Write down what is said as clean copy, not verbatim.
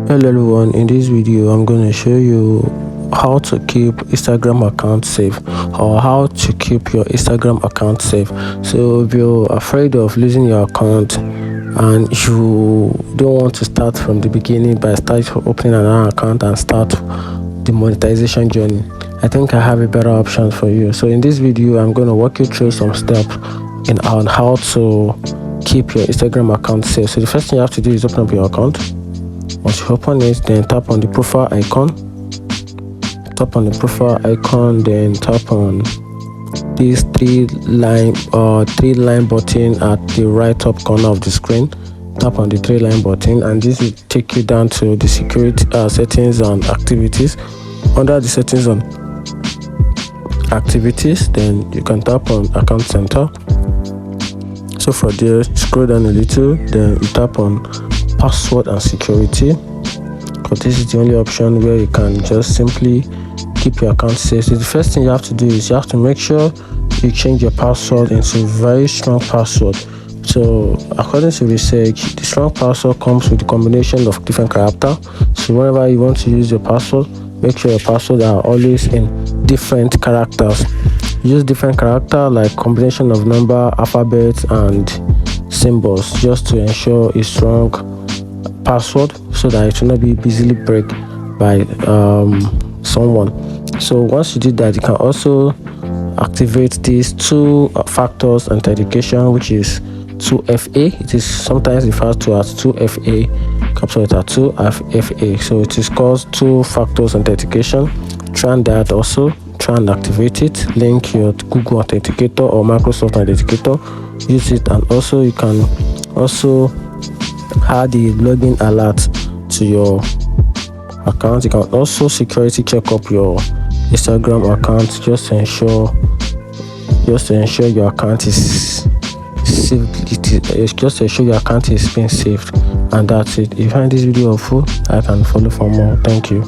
Hello everyone, in this video I'm going to show you how to keep Instagram account safe, or how to keep your Instagram account safe. So if you're afraid of losing your account and you don't want to start from the beginning by opening another account and start the monetization journey, I think I have a better option for you. So in this video I'm going to walk you through some steps on how to keep your Instagram account safe. So the first thing you have to do is open up your account. Once you open it, then tap on the profile icon. Then tap on this three line button at the right top corner of the screen. Tap on the 3-line button, and this will take you down to the security settings and activities. Under the settings and activities, then you can tap on account center. So for there, scroll down a little, then you tap on password and security, because this is the only option where you can just simply keep your account safe. So the first thing you have to do is you have to make sure you change your password into a very strong password. So according to research, the strong password comes with a combination of different characters. So whenever you want to use your password, make sure your passwords are always in different characters. Use different characters like combination of number, alphabets and symbols, just to ensure a strong password so that it will not be easily break by someone. So once you did that, you can also activate these two factors authentication, which is 2FA. It is sometimes referred to as 2FA, capital letter 2FA. So it is called two factors authentication. Try that also. Try and activate it. Link your Google Authenticator or Microsoft Authenticator. Use it, and also you can also add the login alert to your account. You can also security check up your Instagram account just to ensure your account is saved. Just to ensure your account is being saved. And that's it. If you find this video helpful, I can follow for more. Thank you.